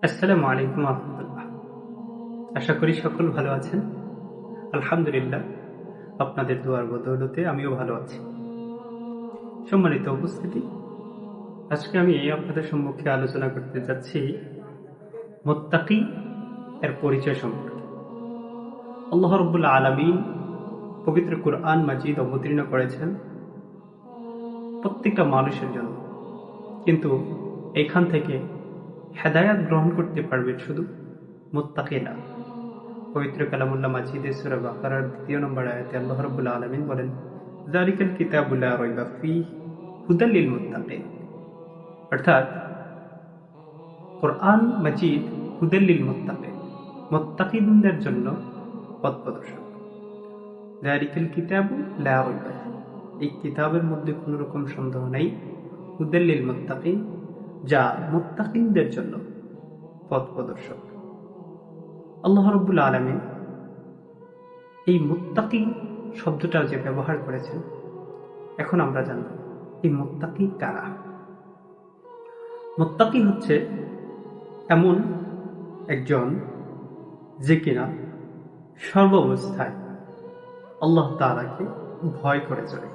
আসসালামু আলাইকুম রহমতুল্লাহ। আশা করি সকল ভালো আছেন। আলহামদুলিল্লাহ, আপনাদের দোয়ার বদৌলতে আমিও ভালো আছি। সম্মানিত উপস্থিতি, আজকে আমি আপনাদের সম্মুখে আলোচনা করতে যাচ্ছি মুত্তাকি এর পরিচয় সম্পর্কে। আল্লাহ রাব্বুল আলামিন পবিত্র কুরআন মাজিদ অবতীর্ণ করেছেন প্রত্যেকটা মানুষের জন্য, কিন্তু এখান থেকে হেদায়াত গ্রহণ করতে পারবে শুধু মুত্তাকিরা। পবিত্র কালামুল্লাহ মাজিদে সূরা বাকারার ২ নম্বর আয়াতে আল্লাহ রাব্বুল আলামিন বলেন, যালিকাল কিতাবু লা রাইবা ফীহি হুদাল লিল মুত্তাকিন। অর্থাৎ কোরআন মাজিদ হুদাল লিল মুত্তাকিন, মুত্তাকিনদের জন্য পথ প্রদর্শক। যালিকাল কিতাবু লা রাইবা ফীহি, এই কিতাবের মধ্যে কোনো রকম সন্দেহ নেই। হুদাল লিল মুত্তাকিন, যা মুত্তাকিনদের জন্য পথ প্রদর্শক। আল্লাহ রাব্বুল আলামিন এই মুত্তাকি শব্দটা যে ব্যবহার করেছেন, এখন আমরা জানব এই মুত্তাকি কারা। মুত্তাকি হচ্ছে এমন একজন যে কিনা সর্বাবস্থায় আল্লাহ তাআলাকে ভয় করে চলে।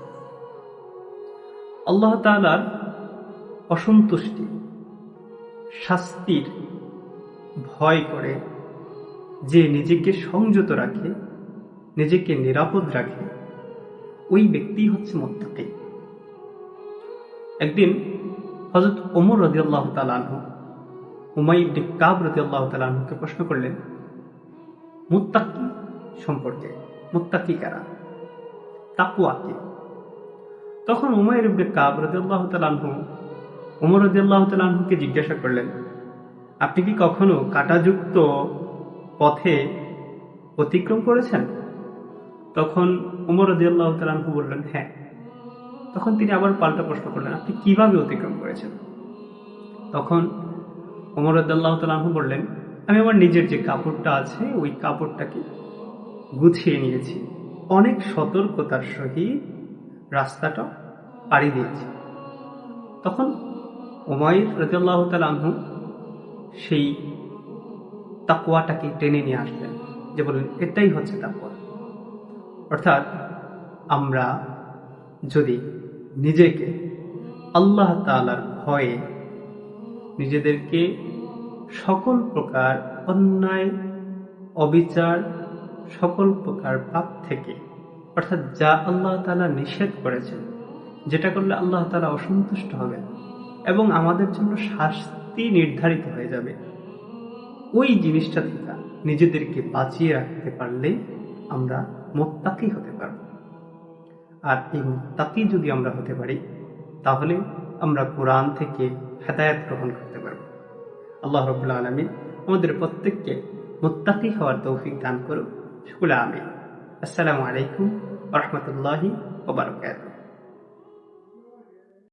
আল্লাহ তাআলার অসন্তুষ্টি, শাস্তির ভয় করে যে নিজেকে সংযত রাখে, নিজেকে নিরাপদ রাখে, ওই ব্যক্তি হচ্ছে মুত্তাকি। একদিন হযরত ওমর রাদিয়াল্লাহু তাআলা আনহু উমাইয়া ইবনে কাব রাদিয়াল্লাহু তাআলা আনহুকে প্রশ্ন করলেন মুত্তাকি সম্পর্কে, মুত্তাকি কারা, তাকওয়া কি। তখন উমাইয়া ইবনে কাব রাদিয়াল্লাহু তাআলা আনহু ওমর রাদিয়াল্লাহু তাআলা আনহুকে জিজ্ঞাসা করলেন, আপনি কি কখনো কাঁটাযুক্ত পথে অতিক্রম করেছেন? তখন ওমর রাদিয়াল্লাহু তাআলা আনহু বললেন, হ্যাঁ। তখন তিনি আবার পাল্টা প্রশ্ন করলেন, আপনি কিভাবে অতিক্রম করেছেন? তখন ওমর রাদিয়াল্লাহু তাআলা আনহু বললেন, আমি আমার নিজের যে কাপড়টা আছে ওই কাপড়টাকে গুছিয়ে নিয়েছি, অনেক সতর্কতার সহিত রাস্তাটা পাড়ি দিয়েছি। তখন উমাইর রাদিয়াল্লাহু তাআলা আনহু সেই তাকওয়াটাকে টেনে নিয়ে আসলেন, যে বললেন এটাই হচ্ছে তাকওয়া। অর্থাৎ আমরা যদি নিজেকে আল্লাহ তাআলার ভয়ে নিজেদেরকে সকল প্রকার অন্যায়, অবিচার, সকল প্রকার পাপ থেকে, অর্থাৎ যা আল্লাহ তাআলা নিষেধ করেছেন, যেটা করলে আল্লাহ তাআলা অসন্তুষ্ট হবেন এবং আমাদের জন্য শাস্তি নির্ধারিত হয়ে যাবে, ওই জিনিসটা থেকে নিজেদেরকে বাঁচিয়ে রাখতে পারলে আমরা মুত্তাকি হতে পারব। আর এই মুত্তাকি যদি আমরা হতে পারি, তাহলে আমরা কোরআন থেকে হেদায়েত গ্রহণ করতে পারব। আল্লাহ রাব্বুল আলামিন আমাদের প্রত্যেককে মুত্তাকি হওয়ার তৌফিক দান করুন। সকলে আমিন। আসসালামু আলাইকুম ওয়া রাহমাতুল্লাহি ওয়া বারাকাতুহু।